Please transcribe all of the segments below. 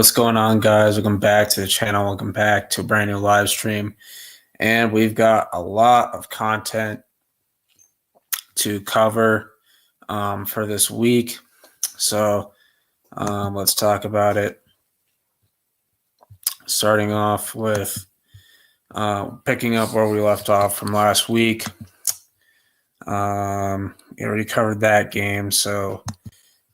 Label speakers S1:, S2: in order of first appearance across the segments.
S1: What's going on, guys? Welcome back to the channel. Welcome back to a brand new live stream. And we've got a lot of content to cover for this week. So let's talk about it. Starting off with picking up where we left off from last week. We already covered that game. So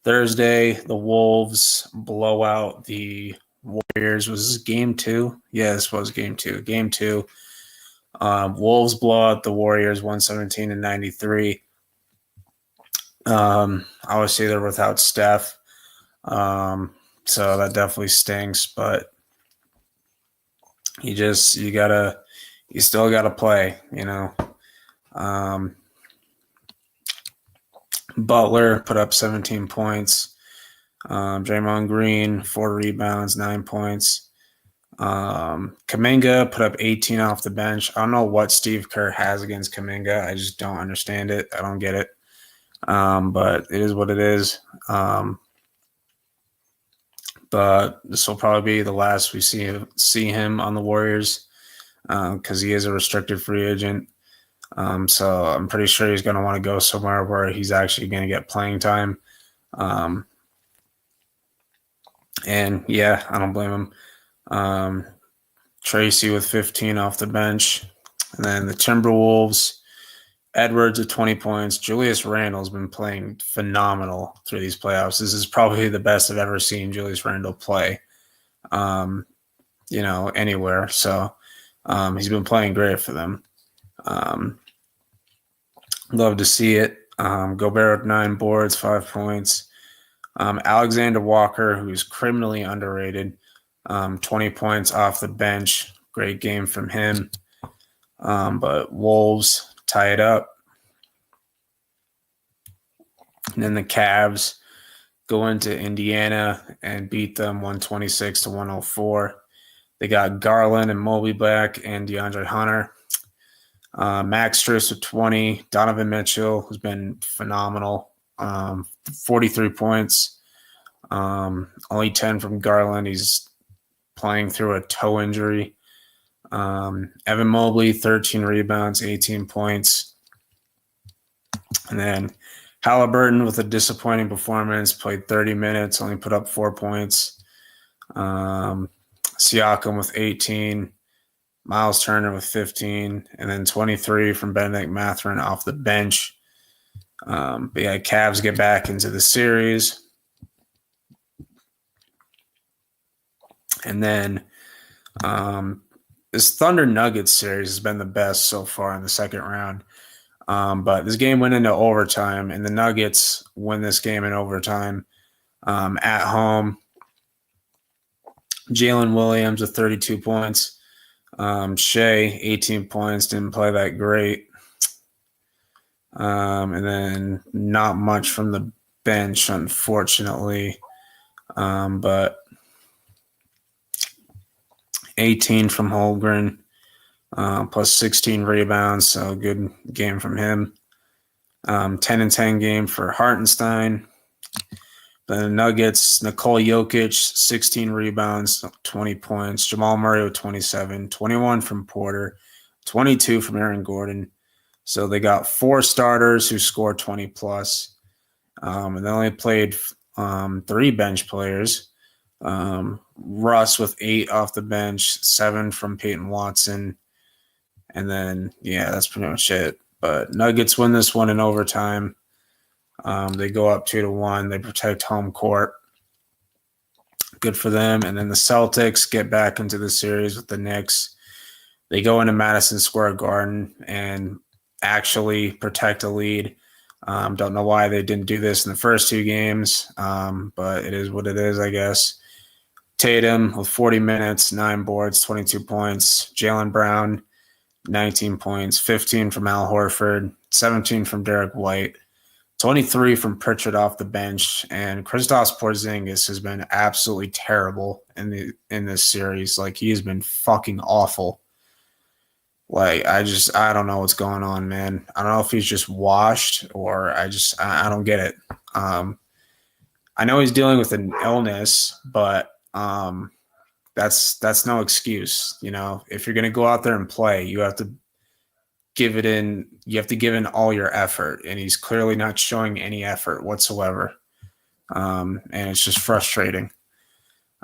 S1: Thursday, the Wolves blow out the Warriors. Was this game 2? Yeah, this was game 2. Game 2. Wolves blow out the Warriors 117-93. Obviously, they're without Steph. So that definitely stinks, but you still gotta play, you know. Butler put up 17 points. Draymond Green, 4 rebounds, 9 points. Kuminga put up 18 off the bench. I don't know what Steve Kerr has against Kuminga. I just don't understand it. I don't get it. But it is what it is. But this will probably be the last we see him on the Warriors because he is a restricted free agent. So I'm pretty sure he's going to want to go somewhere where he's actually going to get playing time. And yeah, I don't blame him. Tracy with 15 off the bench. And then the Timberwolves, Edwards with 20 points. Julius Randle's been playing phenomenal through these playoffs. This is probably the best I've ever seen Julius Randle play, anywhere. So he's been playing great for them. Love to see it. Gobert with 9 boards, 5 points. Alexander Walker, who's criminally underrated, 20 points off the bench. Great game from him. But Wolves tie it up. And then the Cavs go into Indiana and beat them 126-104. They got Garland and Mobley back and DeAndre Hunter. Max Strus with 20. Donovan Mitchell, who's been phenomenal. 43 points. Only 10 from Garland. He's playing through a toe injury. Evan Mobley, 13 rebounds, 18 points. And then Halliburton with a disappointing performance, played 30 minutes, only put up 4 points. Siakam with 18. Miles Turner with 15, and then 23 from Benedict Mathurin off the bench. But yeah, Cavs get back into the series. And then this Thunder Nuggets series has been the best so far in the second round. But this game went into overtime, and the Nuggets win this game in overtime at home. Jalen Williams with 32 points. Shea, 18 points, didn't play that great. And then not much from the bench, unfortunately. But 18 from Holmgren, plus 16 rebounds, so good game from him. 10-10 game for Hartenstein. The Nuggets, Nikola Jokic, 16 rebounds, 20 points. Jamal Murray with 27, 21 from Porter, 22 from Aaron Gordon. So they got 4 starters who scored 20 plus. And they only played 3 bench players. Russ with 8 off the bench, 7 from Peyton Watson. And then, yeah, that's pretty much it. But Nuggets win this one in overtime. They go up 2-1. They protect home court. Good for them. And then the Celtics get back into the series with the Knicks. They go into Madison Square Garden and actually protect a lead. Don't know why they didn't do this in the first 2 games, but it is what it is, I guess. Tatum with 40 minutes, 9 boards, 22 points. Jaylen Brown, 19 points, 15 from Al Horford, 17 from Derek White. 23 from Pritchard off the bench, and Kristaps Porzingis has been absolutely terrible in this series. Like, he has been fucking awful. Like, I don't know what's going on, man. I don't know if he's just washed or I don't get it. I know he's dealing with an illness, but That's no excuse. If you're going to go out there and play, you have to give in all your effort, and he's clearly not showing any effort whatsoever. And it's just frustrating.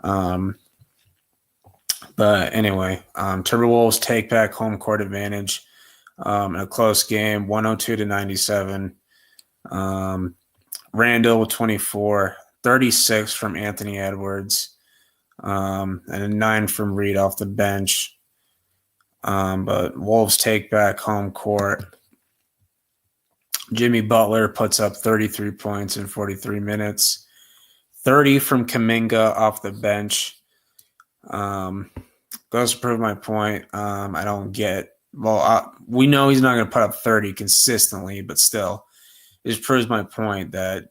S1: But anyway, Timberwolves take back home court advantage in a close game, 102-97. Randall with 24, 36 from Anthony Edwards, and a 9 from Reed off the bench. But Wolves take back home court. Jimmy Butler puts up 33 points in 43 minutes, 30 from Kuminga off the bench. Goes to prove my point. I don't get we know he's not going to put up 30 consistently, but still, it just proves my point that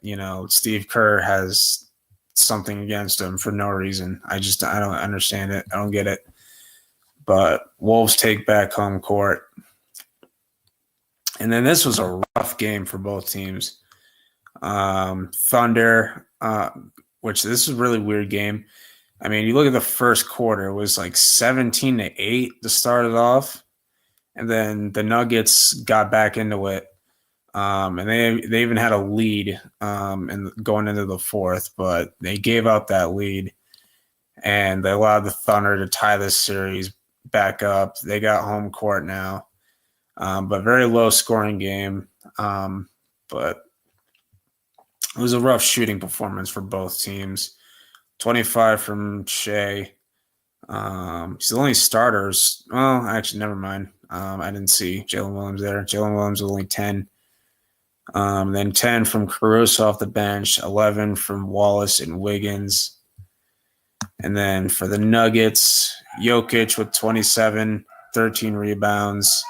S1: Steve Kerr has something against him for no reason. I don't understand it. I don't get it. But Wolves take back home court. And then this was a rough game for both teams. Thunder, which this is a really weird game. I mean, you look at the first quarter, it was like 17-8 to start it off. And then the Nuggets got back into it. And they even had a lead going into the fourth, but they gave out that lead. And they allowed the Thunder to tie this series back up. They got home court now. But very low scoring game. But it was a rough shooting performance for both teams. 25 from Shea. He's the only starters. Well, actually, never mind. I didn't see Jalen Williams there. Jalen Williams was only 10. Then 10 from Caruso off the bench. 11 from Wallace and Wiggins. And then for the Nuggets, Jokic with 27, 13 rebounds.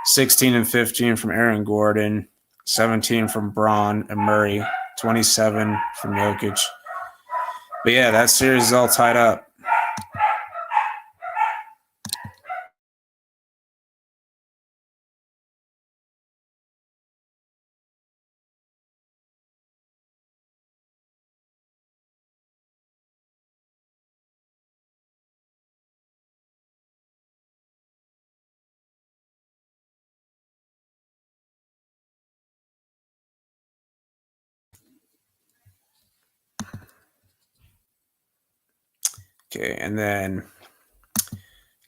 S1: 16 and 15 from Aaron Gordon. 17 from Braun and Murray. 27 from Jokic. But yeah, that series is all tied up. Okay, and then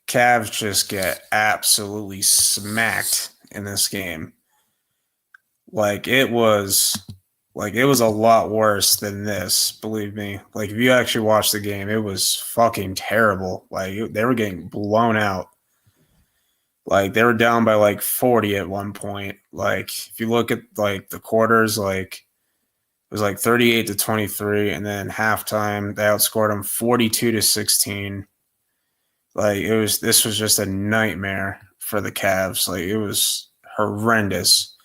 S1: Cavs just get absolutely smacked in this game. It was a lot worse than this, believe me. If you actually watch the game, it was fucking terrible. They were getting blown out. They were down by 40 at one point. If you look at the quarters, it was 38-23, and then halftime they outscored them 42-16. This was just a nightmare for the Cavs. It was horrendous.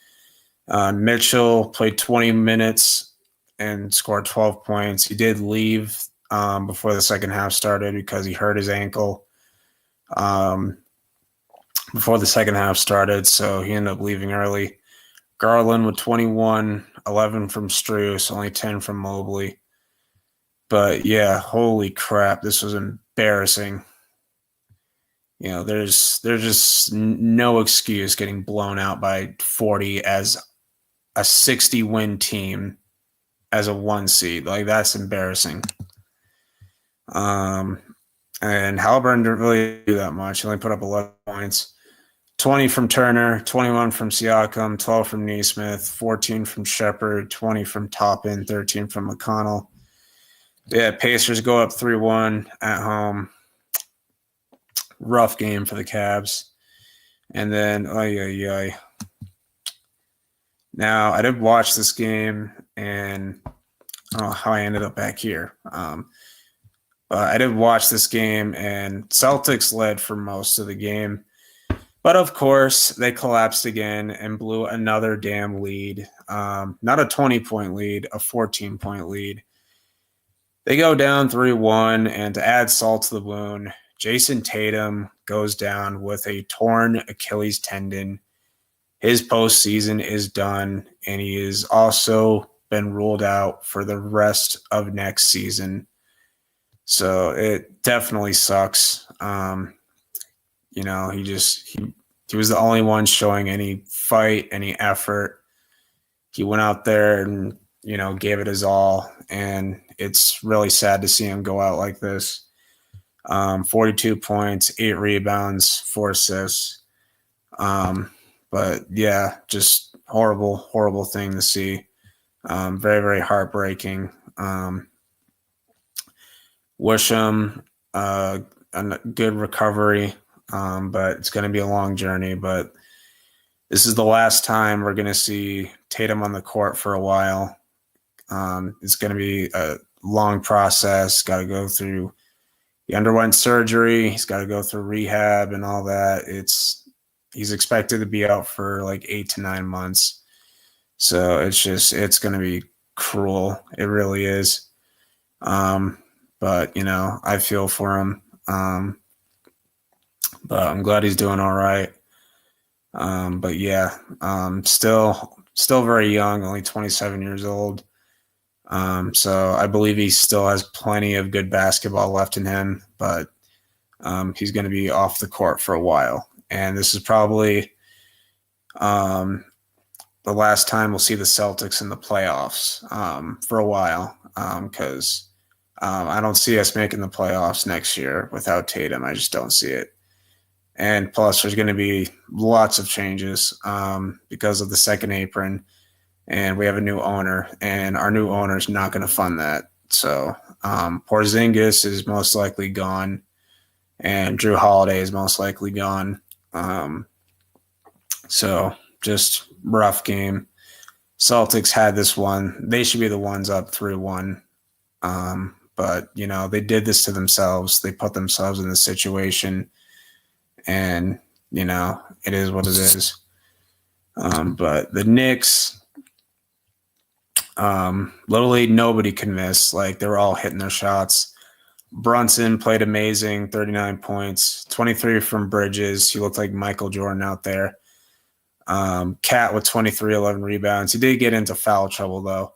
S1: Mitchell played 20 minutes and scored 12 points. He did leave before the second half started because he hurt his ankle before the second half started, so he ended up leaving early. Garland with 21, 11 from Strus, only 10 from Mobley. But yeah, holy crap, this was embarrassing. There's just no excuse getting blown out by 40 as a 60-win team as a 1 seed. That's embarrassing. And Halliburton didn't really do that much. He only put up 11 points. 20 from Turner, 21 from Siakam, 12 from Nesmith, 14 from Shepard, 20 from Toppin, 13 from McConnell. Yeah, Pacers go up 3-1 at home. Rough game for the Cavs. And then, Now, I did watch this game, and I don't know how I ended up back here. But I did watch this game, and Celtics led for most of the game. But, of course, they collapsed again and blew another damn lead. Not a 20-point lead, a 14-point lead. They go down 3-1, and to add salt to the wound, Jason Tatum goes down with a torn Achilles tendon. His postseason is done, and he has also been ruled out for the rest of next season. So it definitely sucks. You know, he was the only one showing any fight, any effort. He went out there and, you know, gave it his all. And it's really sad to see him go out like this. 42 points, 8 rebounds, 4 assists. But yeah, just horrible, horrible thing to see. Very, very heartbreaking. Wish him a good recovery, but it's going to be a long journey. But this is the last time we're going to see Tatum on the court for a while. It's going to be a long process. Got to go through. He underwent surgery. He's got to go through rehab and all that. He's expected to be out for like 8 to 9 months. So it's going to be cruel. It really is. But, you know, I feel for him. But I'm glad he's doing all right. But yeah, still very young, only 27 years old. So I believe he still has plenty of good basketball left in him, but he's going to be off the court for a while. And this is probably the last time we'll see the Celtics in the playoffs for a while, because I don't see us making the playoffs next year without Tatum. I just don't see it. And plus, there's going to be lots of changes because of the second apron. And we have a new owner, and our new owner is not going to fund that. So Porzingis is most likely gone, and Drew Holiday is most likely gone. So just rough game. Celtics had this one. They should be the ones up 3-1. But, you know, they did this to themselves. They put themselves in this situation, and, you know, it is what it is. But the Knicks, literally nobody can miss. Like, they were all hitting their shots. Brunson played amazing, 39 points, 23 from Bridges. He looked like Michael Jordan out there. Cat with 23, 11 rebounds. He did get into foul trouble, though.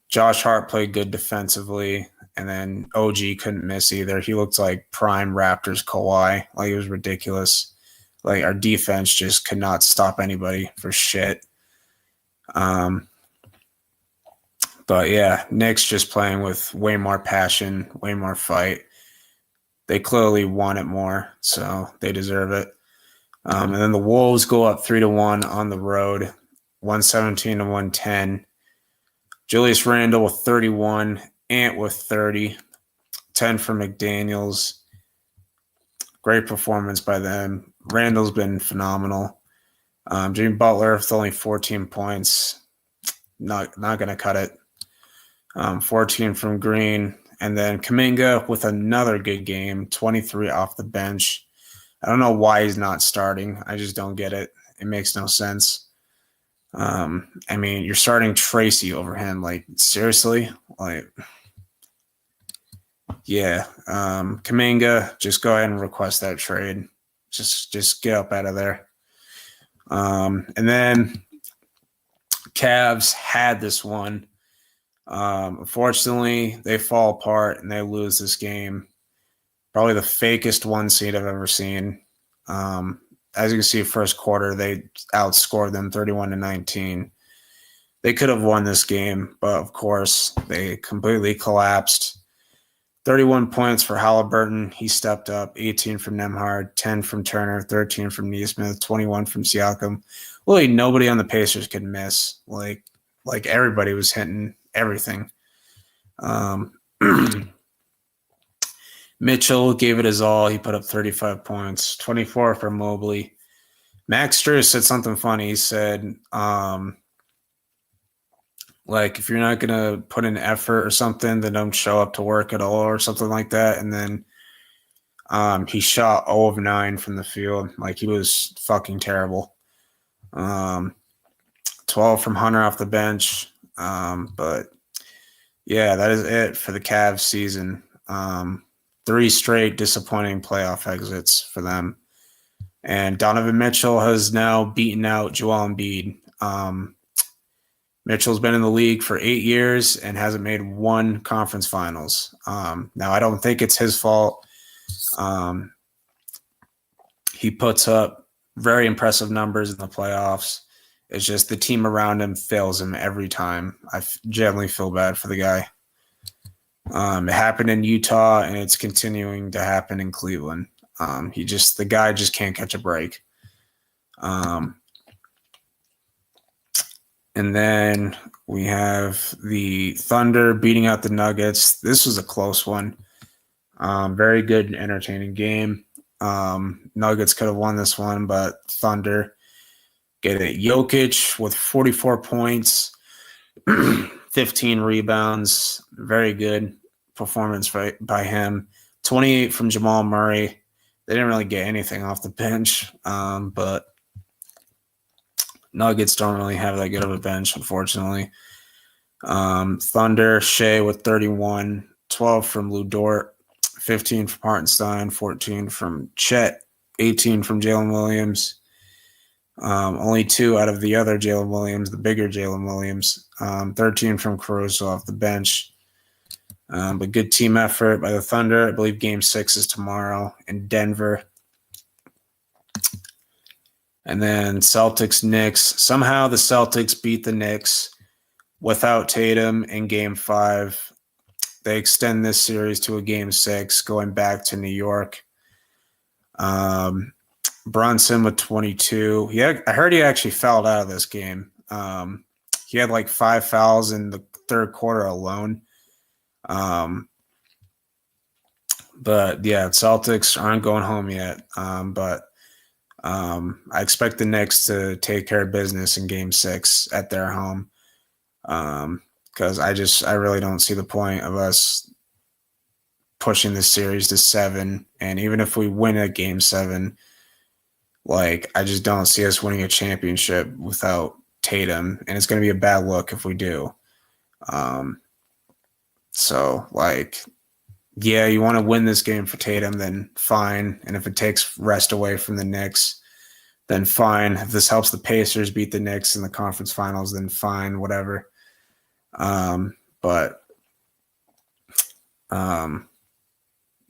S1: Josh Hart played good defensively, and then OG couldn't miss either. He looked like prime Raptors Kawhi. Like, it was ridiculous. Like, our defense just could not stop anybody for shit. But yeah, Knicks just playing with way more passion, way more fight. They clearly want it more, so they deserve it. And then the Wolves go up 3-1 on the road, 117 to 110. Julius Randle with 31, Ant with 30, 10 for McDaniels. Great performance by them. Randle's been phenomenal. Jimmy Butler with only 14 points. Not going to cut it. 14 from Green. And then Kuminga with another good game, 23 off the bench. I don't know why he's not starting. I just don't get it. It makes no sense. I mean, you're starting Tracy over him. Like, seriously? Like, yeah. Kuminga, just go ahead and request that trade. Just get up out of there. And then Cavs had this one. Unfortunately, they fall apart and they lose this game. Probably the fakest 1 seed I've ever seen. As you can see, first quarter, they outscored them 31-19. They could have won this game, but of course, they completely collapsed. 31 points for Halliburton. He stepped up. 18 from Nembhard, 10 from Turner, 13 from Nesmith, 21 from Siakam. Really, nobody on the Pacers could miss. Like everybody was hitting everything. Mitchell gave it his all. He put up 35 points, 24 for Mobley. Max Strus said something funny. He said, like, if you're not going to put in effort or something, then don't show up to work at all or something like that. And then he shot 0 of 9 from the field. Like, he was fucking terrible. 12 from Hunter off the bench. But, yeah, that is it for the Cavs season. 3 straight disappointing playoff exits for them. And Donovan Mitchell has now beaten out Joel Embiid. Mitchell's been in the league for 8 years and hasn't made one conference finals. Now, I don't think it's his fault. He puts up very impressive numbers in the playoffs. It's just the team around him fails him every time. I generally feel bad for the guy. It happened in Utah, and it's continuing to happen in Cleveland. The guy just can't catch a break. And then we have the Thunder beating out the Nuggets. This was a close one. Very good and entertaining game. Nuggets could have won this one, but Thunder get it. Jokic with 44 points, 15 rebounds. Very good performance by him. 28 from Jamal Murray. They didn't really get anything off the bench, but Nuggets don't really have that good of a bench, unfortunately. Thunder, Shea with 31, 12 from Lou Dort, 15 from Hartenstein, 14 from Chet, 18 from Jalen Williams. Only 2 out of the other Jalen Williams, the bigger Jalen Williams. 13 from Caruso off the bench. But good team effort by the Thunder. I believe Game 6 is tomorrow in Denver. And then Celtics, Knicks. Somehow the Celtics beat the Knicks without Tatum in Game 5. They extend this series to a Game 6, going back to New York. Brunson with 22. I heard he actually fouled out of this game. He had like 5 fouls in the third quarter alone. But yeah, Celtics aren't going home yet. But I expect the Knicks to take care of business in Game 6 at their home. Because I really don't see the point of us pushing this series to 7. And even if we win a Game 7, I just don't see us winning a championship without Tatum. And it's going to be a bad look if we do. Yeah, you want to win this game for Tatum, then fine. And if it takes rest away from the Knicks, then fine. If this helps the Pacers beat the Knicks in the conference finals, then fine, whatever.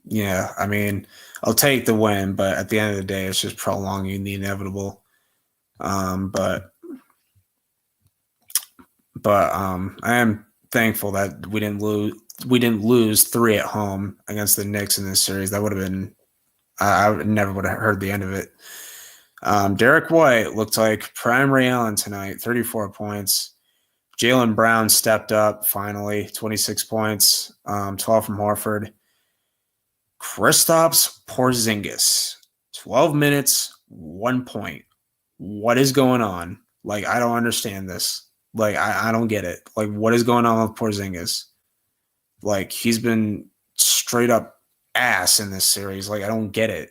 S1: Yeah, I mean, I'll take the win, but at the end of the day, it's just prolonging the inevitable. I am thankful that we didn't lose 3 at home against the Knicks in this series. That would have been I never would have heard the end of it. Derek White looked like prime Ray Allen tonight, 34 points. Jaylen Brown stepped up finally, 26 points, 12 from Horford. Kristaps Porzingis, 12 minutes, 1 point. What is going on? I don't understand this. I don't get it. What is going on with Porzingis? He's been straight up ass in this series. I don't get it.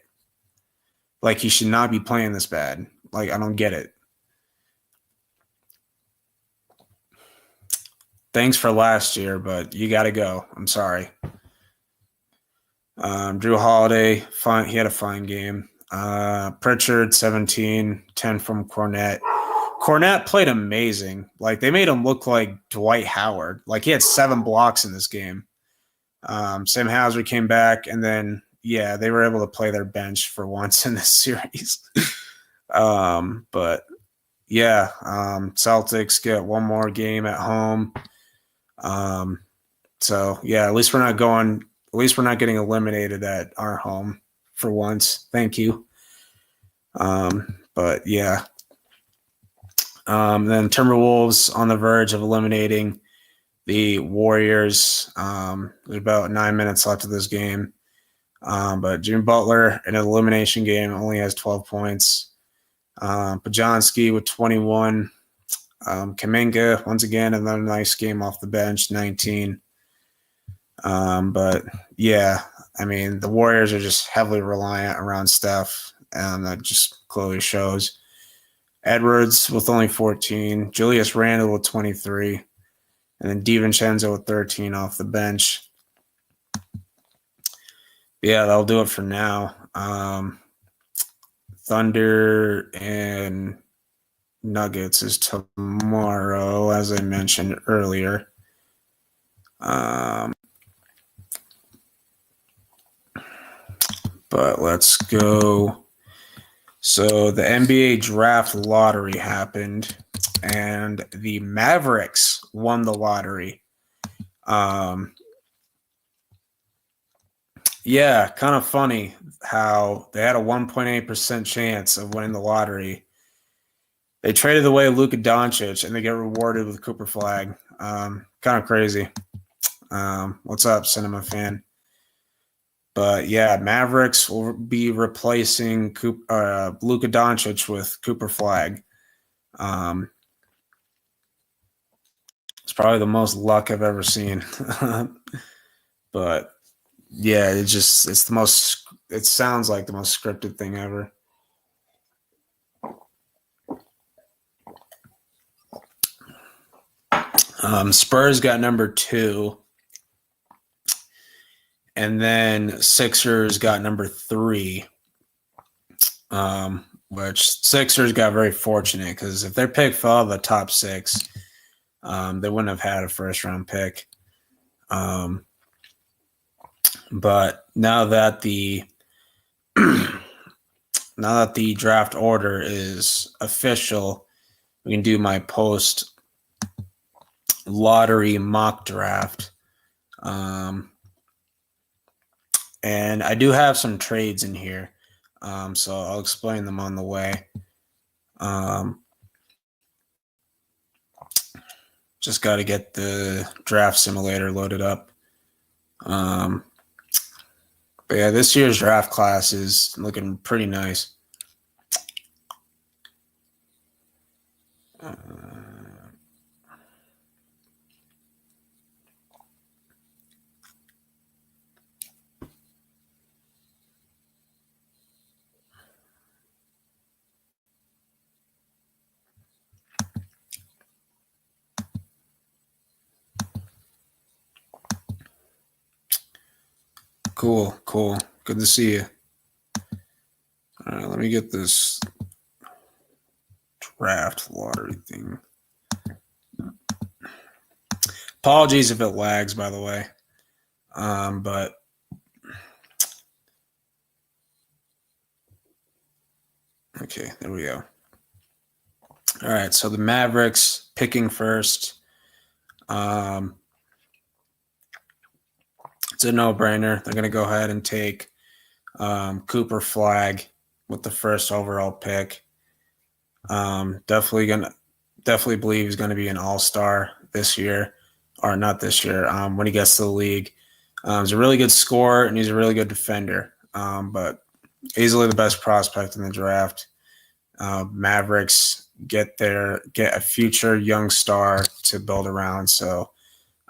S1: He should not be playing this bad. I don't get it. Thanks for last year, but you got to go. I'm sorry. Drew Holiday, fine. He had a fine game. Pritchard, 17, 10 from Cornette. Cornette played amazing. They made him look like Dwight Howard. He had 7 blocks in this game. Sam Hauser came back, and then, yeah, they were able to play their bench for once in this series. But, yeah, Celtics get one more game at home. So, yeah, at least we're not getting eliminated at our home for once. Thank you. But, yeah. Then Timberwolves on the verge of eliminating the Warriors. There's about 9 minutes left of this game. But Jimmy Butler in an elimination game only has 12 points. Pajanski with 21. Kuminga, once again, another nice game off the bench, 19. But, yeah, I mean, the Warriors are just heavily reliant around Steph, and that just clearly shows. Edwards with only 14. Julius Randle with 23. And then DiVincenzo with 13 off the bench. Yeah, that'll do it for now. Thunder and Nuggets is tomorrow, as I mentioned earlier. But let's go. So the NBA draft lottery happened, and the Mavericks won the lottery. Yeah, kind of funny how they had a 1.8% chance of winning the lottery. They traded away Luka Doncic, and they get rewarded with Cooper Flag. Kind of crazy. What's up, Cinema fan? But yeah, Mavericks will be replacing Luka Doncic with Cooper Flag. It's probably the most luck I've ever seen. But yeah, it sounds like the most scripted thing ever. Spurs got number 2. And then Sixers got number 3. Which Sixers got very fortunate because if their pick fell the top 6, they wouldn't have had a first-round pick. But now that the draft order is official, we can do my post lottery mock draft. And I do have some trades in here, so I'll explain them on the way. Just got to get the draft simulator loaded up. But yeah, this year's draft class is looking pretty nice. Cool. Good to see you. All right, let me get this draft lottery thing. Apologies if it lags, by the way. But okay, there we go. All right, so the Mavericks picking first. It's a no-brainer. They're going to go ahead and take Cooper Flag with the first overall pick. Definitely believe he's going to be an all-star this year, or not this year. When he gets to the league, he's a really good scorer and he's a really good defender. But easily the best prospect in the draft. Mavericks get a future young star to build around. So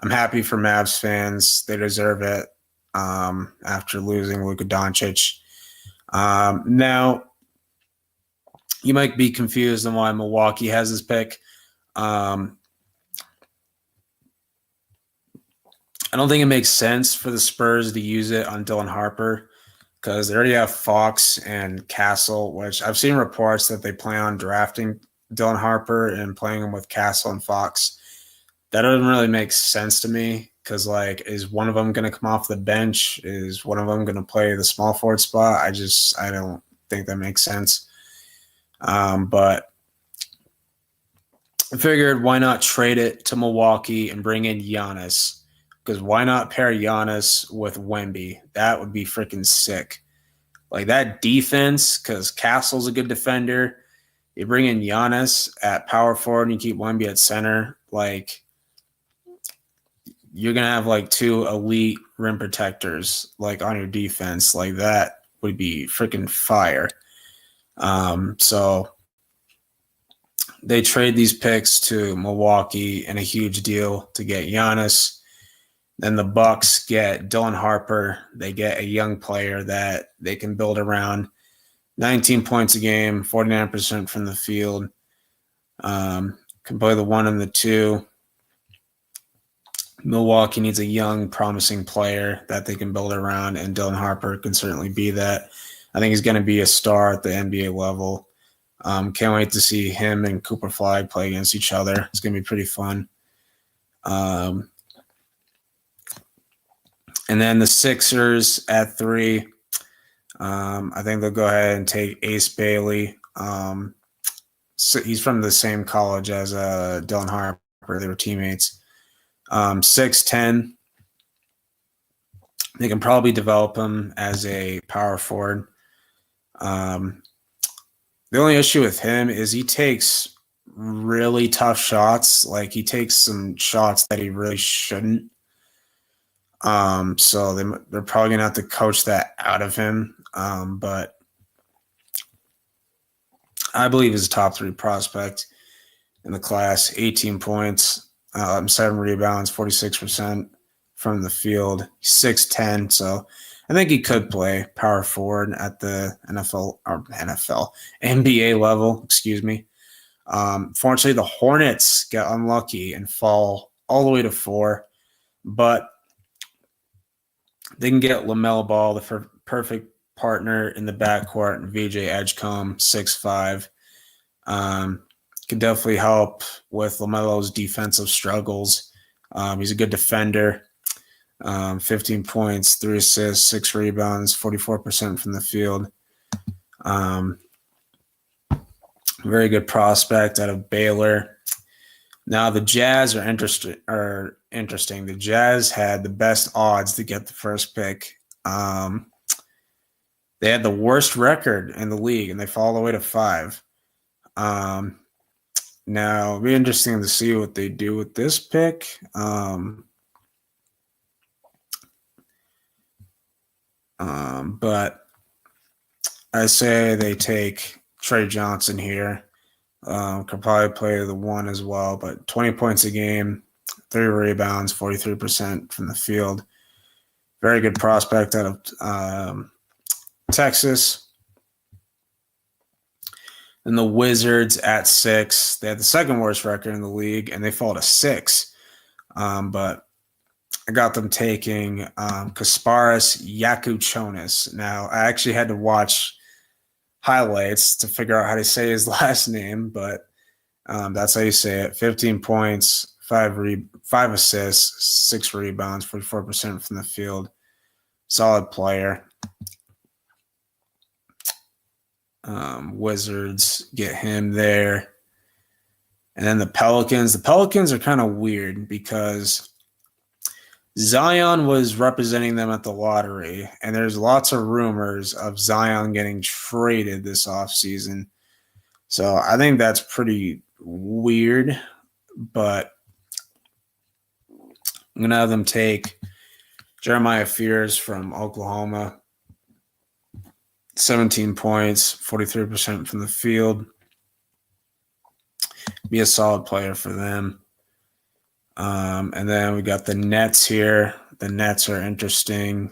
S1: I'm happy for Mavs fans. They deserve it after losing Luka Doncic. Now, you might be confused on why Milwaukee has this pick. I don't think it makes sense for the Spurs to use it on Dylan Harper because they already have Fox and Castle, which I've seen reports that they plan on drafting Dylan Harper and playing him with Castle and Fox. That doesn't really make sense to me because, is one of them going to come off the bench? Is one of them going to play the small forward spot? I don't think that makes sense. But I figured why not trade it to Milwaukee and bring in Giannis? Because why not pair Giannis with Wemby? That would be freaking sick. That defense, because Castle's a good defender. You bring in Giannis at power forward and you keep Wemby at center. You're going to have 2 elite rim protectors on your defense. That would be freaking fire. So they trade these picks to Milwaukee in a huge deal to get Giannis. Then the Bucks get Dylan Harper. They get a young player that they can build around. 19 points a game, 49% from the field. Can play the 1 and the 2. Milwaukee needs a young, promising player that they can build around, and Dylan Harper can certainly be that. I think he's going to be a star at the NBA level. Can't wait to see him and Cooper Flag play against each other. It's going to be pretty fun. And then the Sixers at 3. I think they'll go ahead and take Ace Bailey. So he's from the same college as Dylan Harper. They were teammates. 6'10". They can probably develop him as a power forward. The only issue with him is he takes really tough shots. Like, he takes some shots that he really shouldn't. So they're probably gonna have to coach that out of him. But I believe he's a top 3 prospect in the class. 18 points, 7 rebounds, 46% from the field. 6'10", so I think he could play power forward at the NBA level. Excuse me. Fortunately, the Hornets get unlucky and fall all the way to 4, but they can get LaMelo Ball, the perfect partner in the backcourt, and VJ Edgecombe, 6'5". Can definitely help with LaMelo's defensive struggles. He's a good defender. 15 points, 3 assists, 6 rebounds, 44% from the field. Very good prospect out of Baylor. Now the Jazz are interesting. The Jazz had the best odds to get the first pick. They had the worst record in the league, and they fall all the way to 5. Now it'll be interesting to see what they do with this pick. But I say they take Trey Johnson here. Could probably play the 1 as well, but 20 points a game, 3 rebounds, 43% from the field. Very good prospect out of Texas. And the Wizards at 6. They had the second worst record in the league, and they fall to 6. But I got them taking Kasparas Yakuchonis. Now, I actually had to watch highlights to figure out how to say his last name, but that's how you say it. 15 points, 5 assists, 6 rebounds, 44% from the field. Solid player. Wizards get him there. And then the Pelicans. The Pelicans are kind of weird because Zion was representing them at the lottery, and there's lots of rumors of Zion getting traded this offseason. So I think that's pretty weird, but I'm going to have them take Jeremiah Fears from Oklahoma. 17 points, 43% from the field. Be a solid player for them. And then we got the Nets here. The Nets are interesting.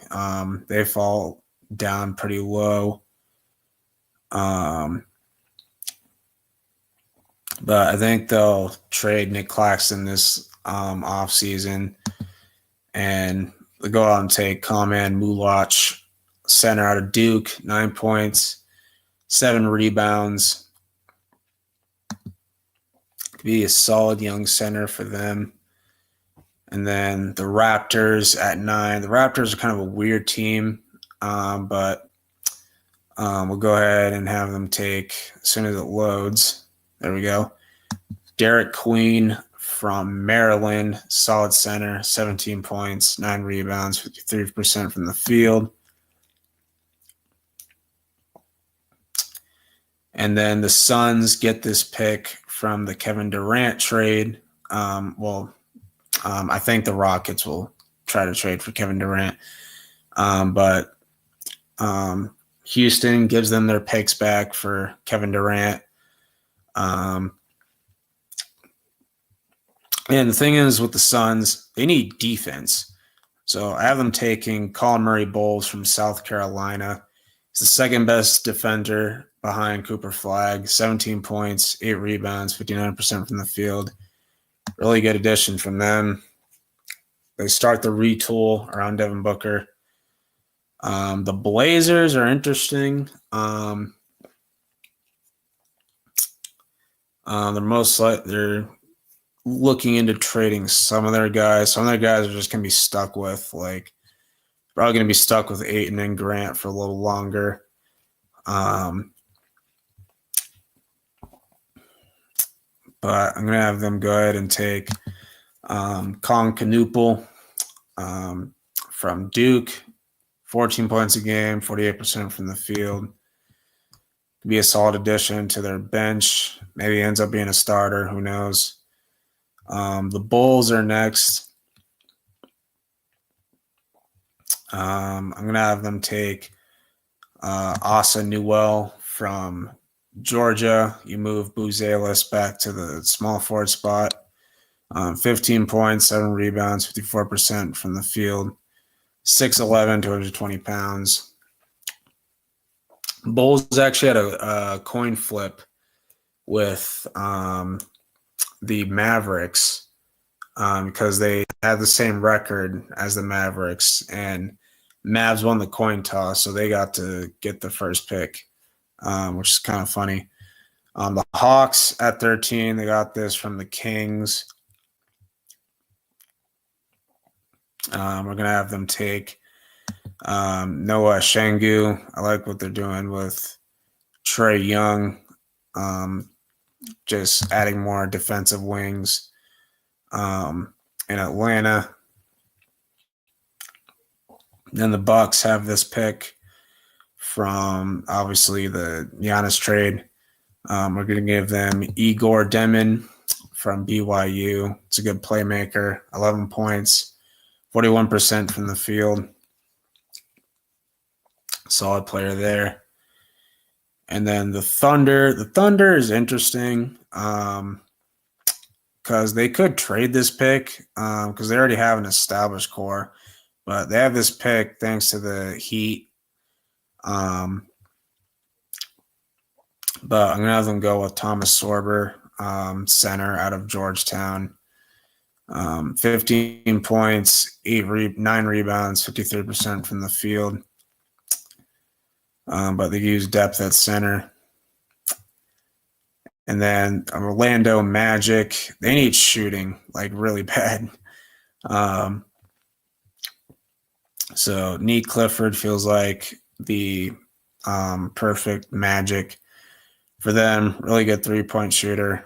S1: They fall down pretty low. But I think they'll trade Nick Claxton this offseason, and they'll go out and take Kaman Mulach, center out of Duke, 9 points, 7 rebounds. Could be a solid young center for them. And then the Raptors at 9. The Raptors are kind of a weird team, but we'll go ahead and have them take, as soon as it loads, there we go, Derek Queen from Maryland, solid center, 17 points, 9 rebounds, 53% from the field. And then the Suns get this pick from the Kevin Durant trade. I think the Rockets will try to trade for Kevin Durant. But Houston gives them their picks back for Kevin Durant. And the thing is with the Suns, they need defense. So I have them taking Colin Murray-Bowles from South Carolina. He's the second best defender behind Cooper Flag. 17 points, 8 rebounds, 59% from the field. Really good addition from them. They start the retool around Devin Booker. The Blazers are interesting. They're looking into trading some of their guys. Some of their guys are just going to be stuck with, like, probably going to be stuck with Ayton and Grant for a little longer. But I'm going to have them go ahead and take Colin Knuppel from Duke, 14 points a game, 48% from the field. Could be a solid addition to their bench. Maybe ends up being a starter. Who knows? The Bulls are next. I'm going to have them take Asa Newell from Georgia. You move Buzelis back to the small forward spot. 15 points, 7 rebounds, 54% from the field. 6'11", 220 pounds. Bulls actually had a coin flip with the Mavericks because they had the same record as the Mavericks, and Mavs won the coin toss, so they got to get the first pick, which is kind of funny. The Hawks at 13, they got this from the Kings. We're going to have them take Noah Shengu. I like what they're doing with Trae Young, just adding more defensive wings in Atlanta. Then the Bucks have this pick from, obviously, the Giannis trade. We're going to give them Igor Demon from BYU. It's a good playmaker, 11 points, 41% from the field. Solid player there. And then the Thunder. The Thunder is interesting because they could trade this pick because they already have an established core. But they have this pick thanks to the Heat. But I'm going to have them go with Thomas Sorber, center out of Georgetown. 15 points, 9 rebounds, 53% from the field. But they use depth at center. And then Orlando Magic, they need shooting, like, really bad. So Neat Clifford feels like the perfect Magic for them. Really good three-point shooter.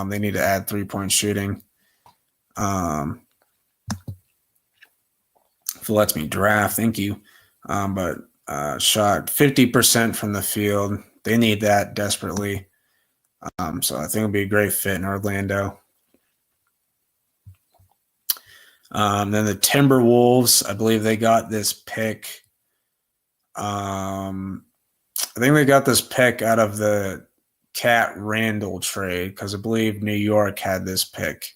S1: They need to add three-point shooting. If it lets me draft, thank you. But shot 50% from the field. They need that desperately. So I think it'll be a great fit in Orlando. Then the Timberwolves, I believe they got this pick. I think they got this pick out of the Cat Randall trade because I believe New York had this pick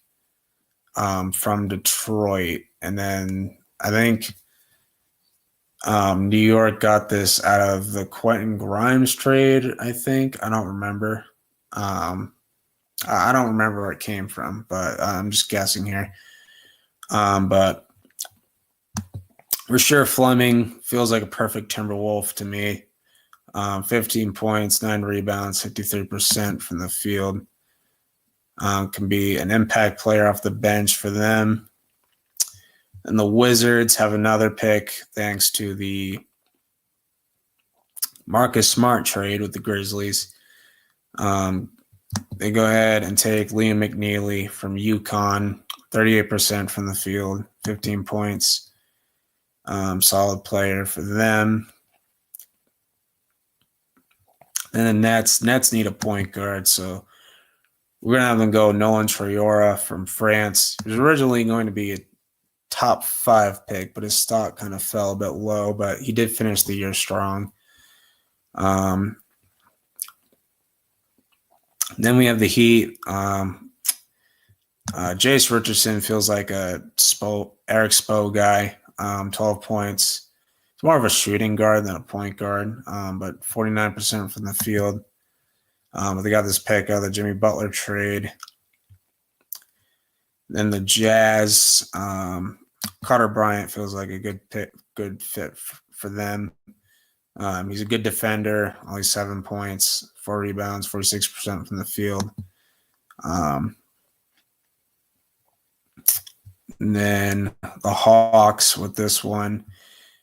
S1: from Detroit. And then I think New York got this out of the Quentin Grimes trade, I think. I don't remember. I don't remember where it came from, but I'm just guessing here. But for sure, Fleming feels like a perfect Timberwolf to me. 15 points, 9 rebounds, 53% from the field. Can be an impact player off the bench for them. And the Wizards have another pick thanks to the Marcus Smart trade with the Grizzlies. They go ahead and take Liam McNeely from UConn, 38% from the field, 15 points. Solid player for them. And the Nets need a point guard, so we're going to have them go Nolan Traore from France. It was originally going to be a top 5 pick, but his stock kind of fell a bit low, but he did finish the year strong. Then we have the Heat. Jace Richardson feels like a Eric Spo guy, 12 points. It's more of a shooting guard than a point guard, but 49% from the field. But they got this pick out of the Jimmy Butler trade. Then the Jazz, Carter Bryant feels like a good fit for them. He's a good defender, only 7 points, 4 rebounds, 46% from the field. And then the Hawks with this one,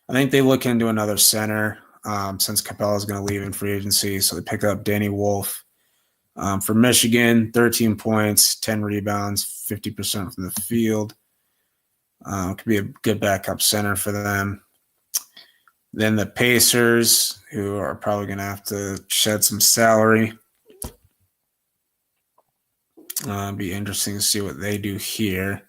S1: I think they look into another center since Capella's going to leave in free agency. So they pick up Danny Wolf for Michigan, 13 points, 10 rebounds, 50% from the field. Could be a good backup center for them. Then the Pacers, who are probably going to have to shed some salary. Be interesting to see what they do here.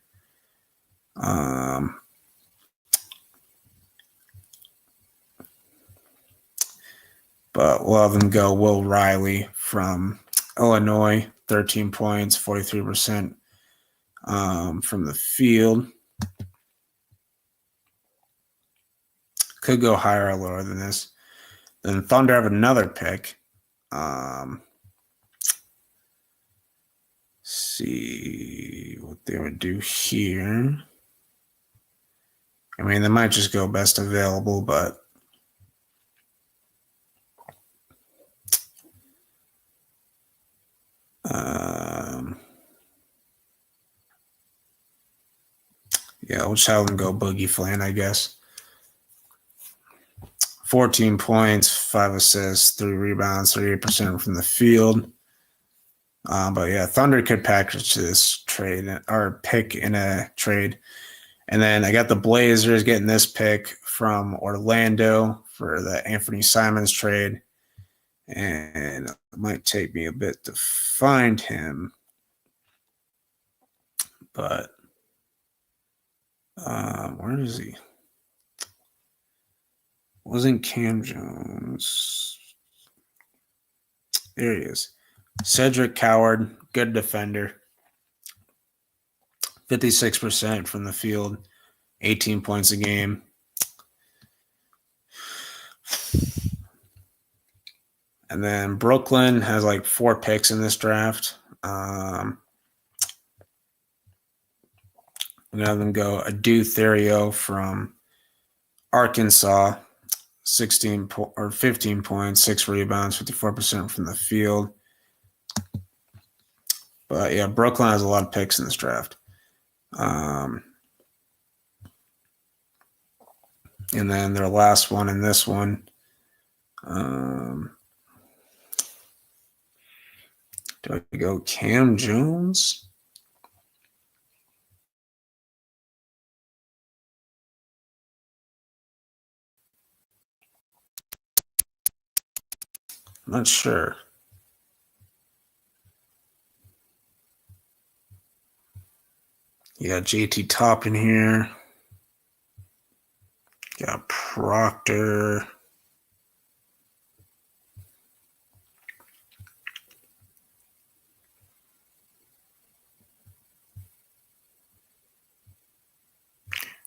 S1: But we'll have them go Will Riley from Illinois, 13 points, 43% from the field. Could go higher or lower than this. Then Thunder have another pick. See what they would do here. I mean, they might just go best available, but yeah, we'll just have them go Boogie Flan, I guess. 14 points, 5 assists, 3 rebounds, 38% from the field. But yeah, Thunder could package this trade or pick in a trade. And then I got the Blazers getting this pick from Orlando for the Anthony Simons trade. And it might take me a bit to find him. But where is he? Wasn't Cam Jones? There he is. Cedric Coward, good defender. 56% from the field, 18 points a game. And then Brooklyn has like 4 picks in this draft. I'm going to have them go Adu Therio from Arkansas, 15 points, 6 rebounds, 54% from the field. But yeah, Brooklyn has a lot of picks in this draft. And then their last one in this one. Do I go Cam Jones? I'm not sure. You got JT Top in here. You got Proctor.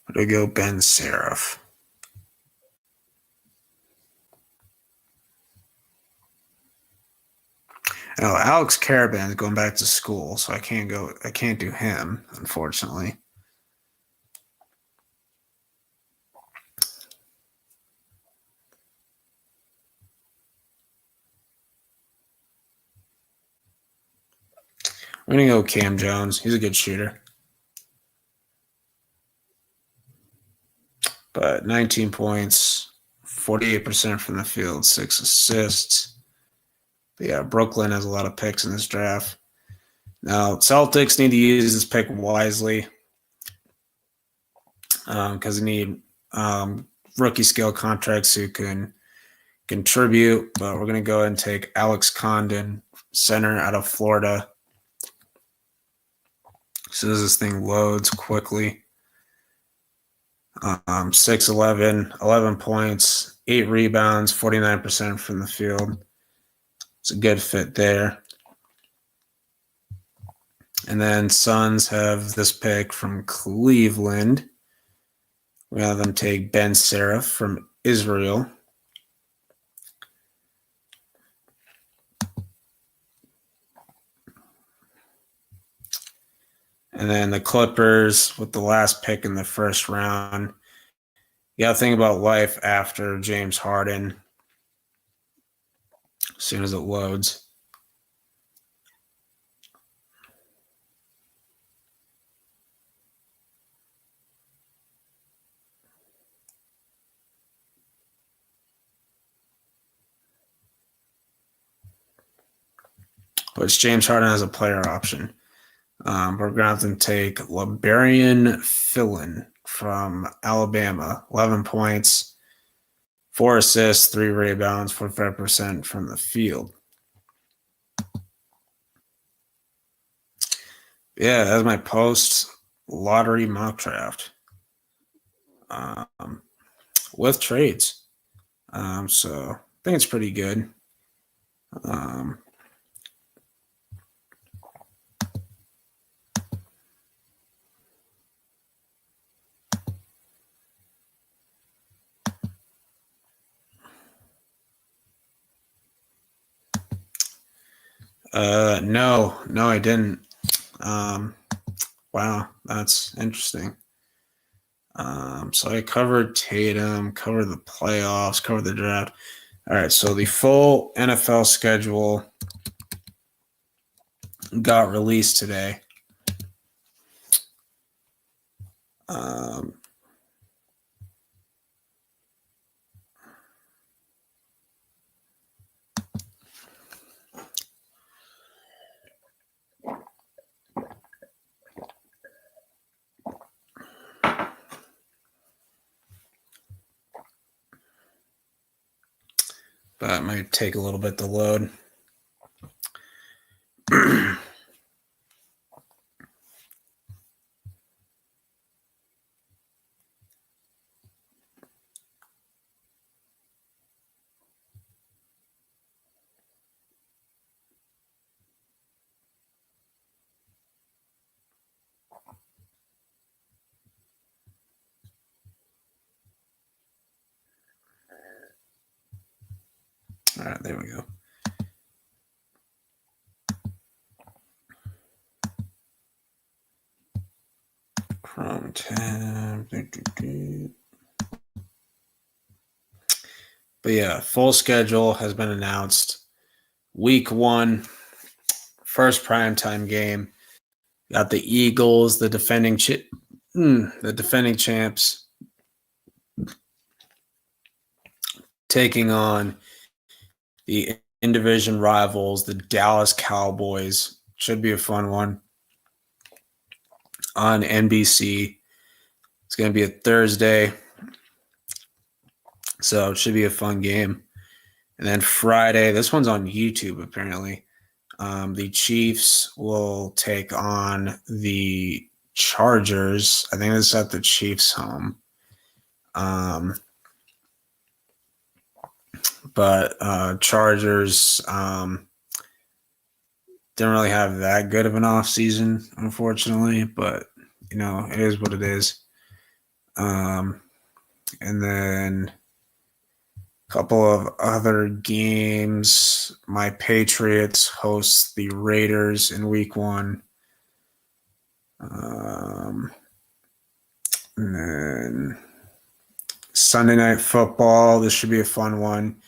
S1: Where'd I go? Ben Seraph. Oh, Alex Caravan's going back to school, so I can't do him, unfortunately. We're going to go Cam Jones. He's a good shooter. But 19 points, 48% from the field, 6 assists. But yeah, Brooklyn has a lot of picks in this draft. Now, Celtics need to use this pick wisely because they need rookie scale contracts who can contribute. But we're going to go ahead and take Alex Condon, center out of Florida. As soon as this thing loads quickly. 6'11", 11 points, 8 rebounds, 49% from the field. It's a good fit there. And then Suns have this pick from Cleveland. We have them take Ben Seraph from Israel. And then the Clippers with the last pick in the first round. You got to think about life after James Harden as soon as it loads. which James Harden has a player option. We're going to have to take Liberian Fillin from Alabama, 11 points, 4 assists, 3 rebounds, 45% from the field. Yeah, that's my post lottery mock draft with trades. So I think it's pretty good. No, I didn't. Wow, that's interesting. So I covered Tatum, covered the playoffs, covered the draft. All right, so the full NFL schedule got released today. But it might take a little bit to load. All right, there we go. Chrome tab. But yeah, full schedule has been announced. Week 1, first primetime game. Got the Eagles, the defending champs, taking on the in-division rivals, the Dallas Cowboys. Should be a fun one on NBC. It's going to be a Thursday, so it should be a fun game. And then Friday, this one's on YouTube apparently. The Chiefs will take on the Chargers. I think it's at the Chiefs' home. But Chargers didn't really have that good of an offseason, unfortunately. But, it is what it is. And then a couple of other games. My Patriots host the Raiders in week 1. And then Sunday Night Football. This should be a fun one.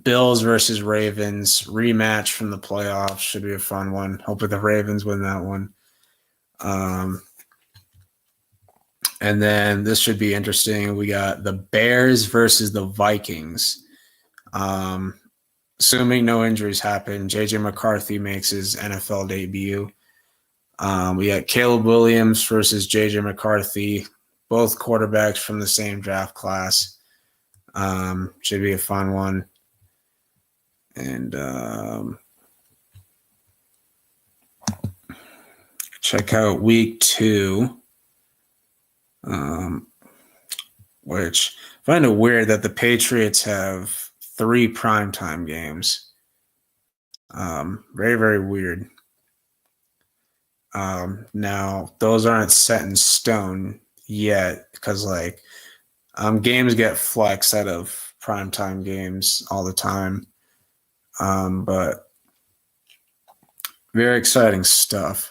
S1: Bills versus Ravens rematch from the playoffs should be a fun one. Hopefully the Ravens win that one. And then this should be interesting. We got the Bears versus the Vikings. Assuming no injuries happen, JJ McCarthy makes his NFL debut. We got Caleb Williams versus JJ McCarthy, both quarterbacks from the same draft class. Should be a fun one. And check out week 2, which I find it weird that the Patriots have 3 primetime games. Very, very weird. Now, those aren't set in stone yet because, games get flexed out of primetime games all the time. But very exciting stuff.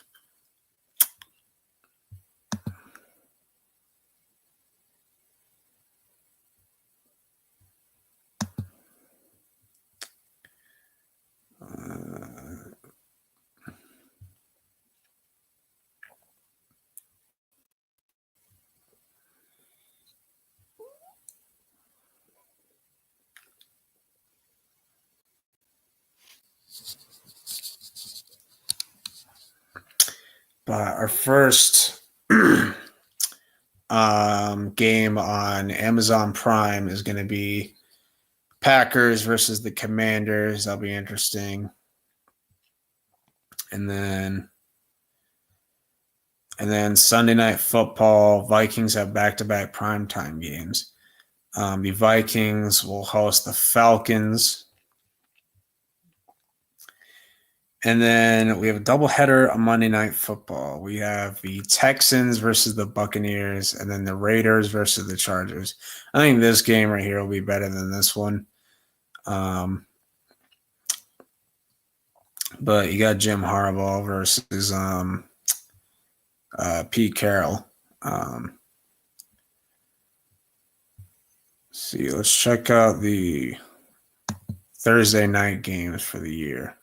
S1: But our first game on Amazon Prime is going to be Packers versus the Commanders. That'll be interesting. And then Sunday Night Football, Vikings have back-to-back primetime games. The Vikings will host the Falcons. And then we have a doubleheader on Monday Night Football. We have the Texans versus the Buccaneers, and then the Raiders versus the Chargers. I think this game right here will be better than this one. But you got Jim Harbaugh versus Pete Carroll. See, let's check out the Thursday night games for the year,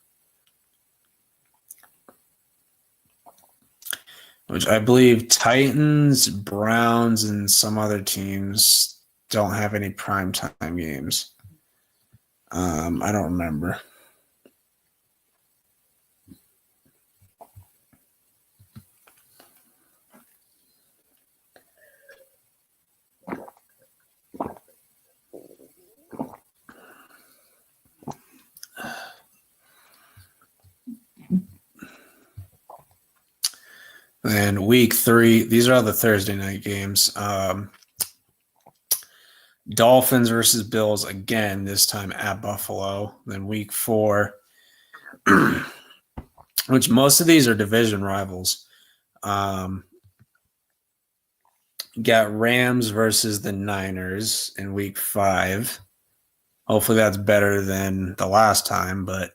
S1: which I believe Titans, Browns, and some other teams don't have any primetime games. I don't remember. And week 3, these are all the Thursday night games. Dolphins versus Bills again, this time at Buffalo. Then week 4, which most of these are division rivals. Got Rams versus the Niners in week 5. Hopefully that's better than the last time, but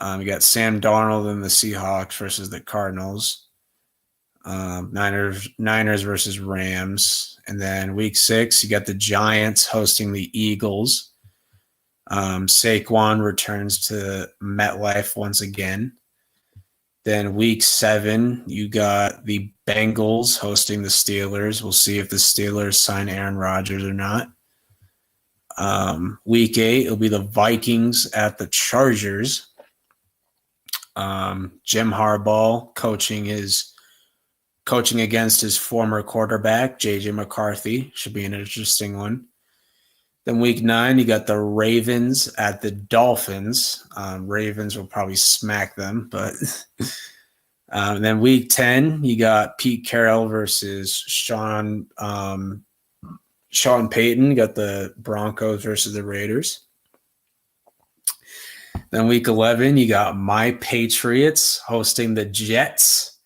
S1: you got Sam Darnold and the Seahawks versus the Cardinals. Niners versus Rams. And then week 6, you got the Giants hosting the Eagles. Saquon returns to MetLife once again. Then week 7, you got the Bengals hosting the Steelers. We'll see if the Steelers sign Aaron Rodgers or not. Week 8, it'll be the Vikings at the Chargers. Jim Harbaugh coaching against his former quarterback, J.J. McCarthy. Should be an interesting one. Then week 9, you got the Ravens at the Dolphins. Ravens will probably smack them, but then week 10, you got Pete Carroll versus Sean Payton. You got the Broncos versus the Raiders. Then week 11, you got my Patriots hosting the Jets.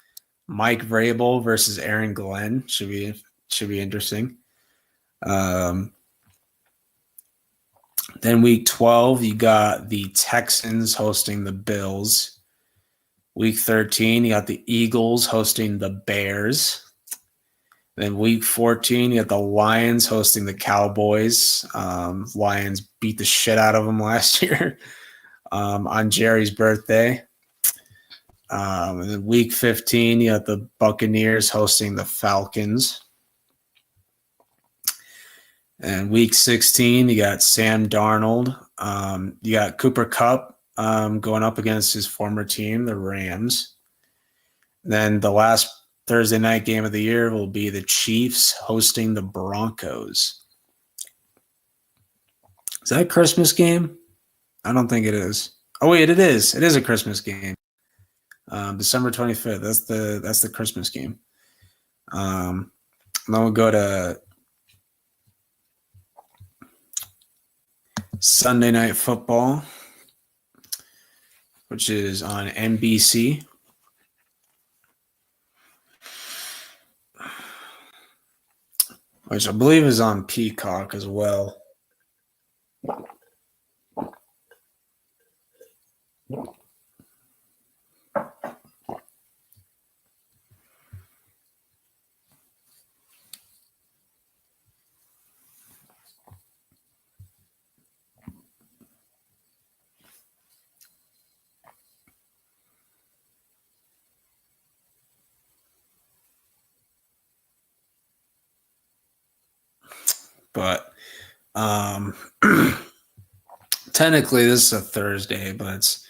S1: Mike Vrabel versus Aaron Glenn should be interesting. Then week 12, you got the Texans hosting the Bills. Week 13, you got the Eagles hosting the Bears. Then week 14, you got the Lions hosting the Cowboys. Lions beat the shit out of them last year on Jerry's birthday. And then week 15, you got the Buccaneers hosting the Falcons. And week 16, you got Sam Darnold. You got Cooper Kupp going up against his former team, the Rams. Then the last Thursday night game of the year will be the Chiefs hosting the Broncos. Is that a Christmas game? I don't think it is. Oh, wait, it is. It is a Christmas game. December 25th. That's the Christmas game. Then we'll go to Sunday Night Football, which is on NBC. Which I believe is on Peacock as well. But technically this is a Thursday, but it's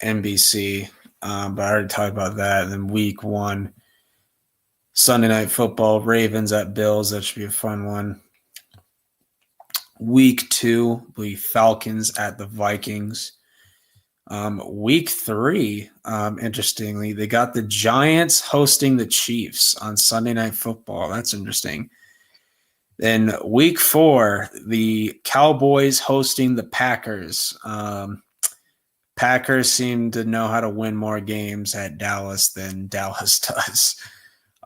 S1: NBC. but I already talked about that. And then week 1, Sunday Night Football, Ravens at Bills. That should be a fun one. Week 2 will be Falcons at the Vikings. Week 3, interestingly, they got the Giants hosting the Chiefs on Sunday Night Football. That's interesting. Then week 4, the Cowboys hosting the Packers. Packers seem to know how to win more games at Dallas than Dallas does.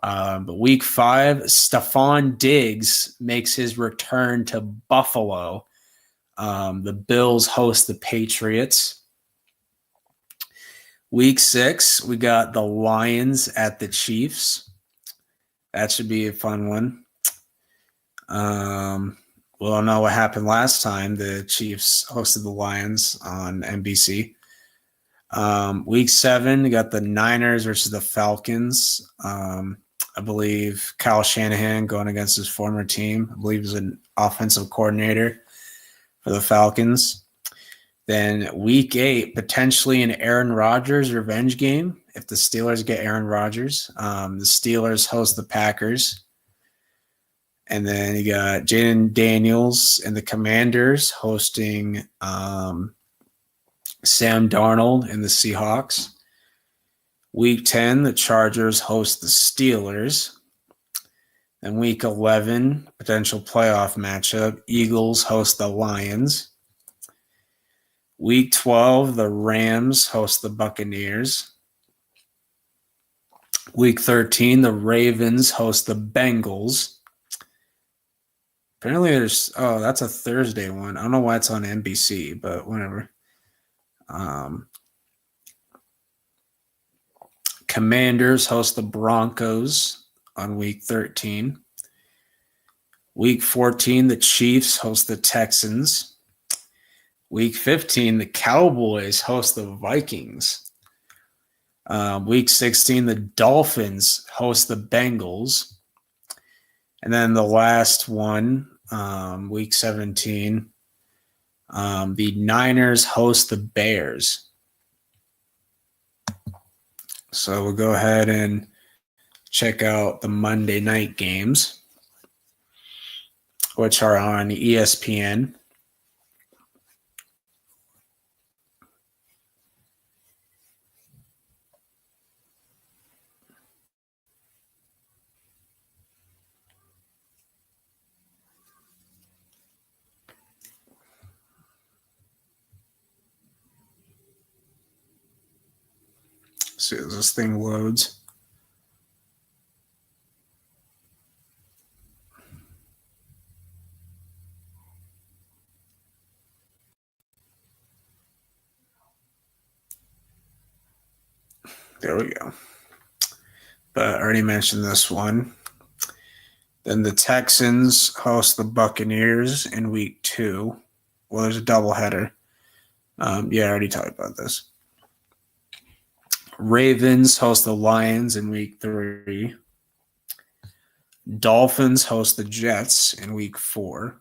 S1: But week 5, Stephon Diggs makes his return to Buffalo. The Bills host the Patriots. Week 6, we got the Lions at the Chiefs. That should be a fun one. We'll know what happened last time. The Chiefs hosted the Lions on NBC. Week 7, we got the Niners versus the Falcons. I believe Kyle Shanahan going against his former team. I believe he's an offensive coordinator for the Falcons. Then week 8, potentially an Aaron Rodgers revenge game if the Steelers get Aaron Rodgers. The Steelers host the Packers. And then you got Jaden Daniels and the Commanders hosting Sam Darnold and the Seahawks. Week 10, the Chargers host the Steelers. And week 11, potential playoff matchup, Eagles host the Lions. Week 12, the Rams host the Buccaneers. Week 13, the Ravens host the Bengals. Apparently that's a Thursday one. I don't know why it's on NBC, but whatever. Commanders host the Broncos on week 13. Week 14, the Chiefs host the Texans. Week 15, the Cowboys host the Vikings. Week 16, the Dolphins host the Bengals. And then the last one, week 17, the Niners host the Bears. So we'll go ahead and check out the Monday night games, which are on ESPN. See as this thing loads. There we go. But I already mentioned this one. Then the Texans host the Buccaneers in week 2. Well, there's a doubleheader. I already talked about this. Ravens host the Lions in week 3. Dolphins host the Jets in week 4.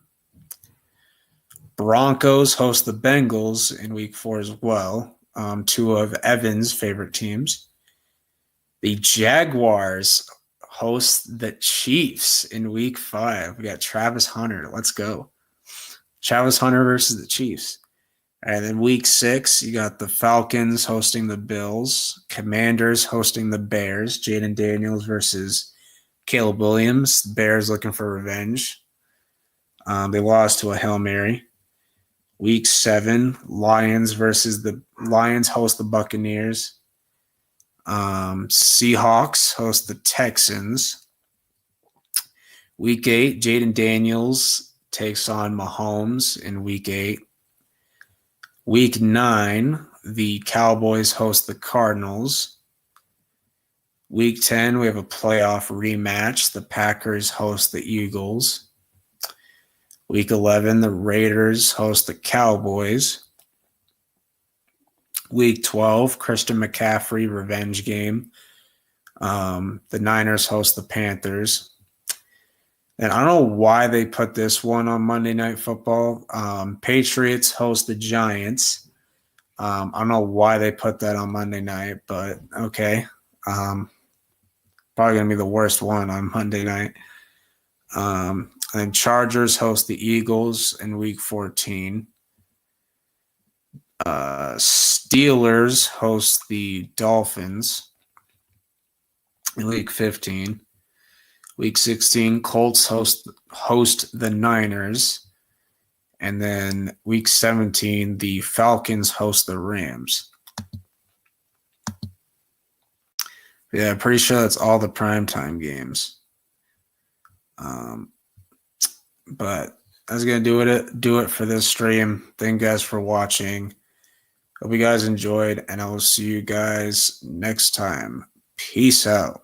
S1: Broncos host the Bengals in week 4 as well. 2 of Evan's favorite teams. The Jaguars host the Chiefs in week 5. We got Travis Hunter. Let's go. Travis Hunter versus the Chiefs. And then week 6, you got the Falcons hosting the Bills, Commanders hosting the Bears, Jaden Daniels versus Caleb Williams. The Bears looking for revenge. They lost to a Hail Mary. Week 7, Lions host the Buccaneers. Seahawks host the Texans. Week 8, Jaden Daniels takes on Mahomes in week 8. Week 9, the Cowboys host the Cardinals. Week 10, we have a playoff rematch. The Packers host the Eagles. Week 11, the Raiders host the Cowboys. Week 12, Christian McCaffrey revenge game. The Niners host the Panthers. And I don't know why they put this one on Monday Night Football. Patriots host the Giants. I don't know why they put that on Monday night, but okay. Probably going to be the worst one on Monday night. And then Chargers host the Eagles in Week 14. Steelers host the Dolphins in Week 15. Week 16, Colts host the Niners. And then Week 17, the Falcons host the Rams. Yeah, pretty sure that's all the primetime games. But that's going to do it for this stream. Thank you guys for watching. Hope you guys enjoyed, and I will see you guys next time. Peace out.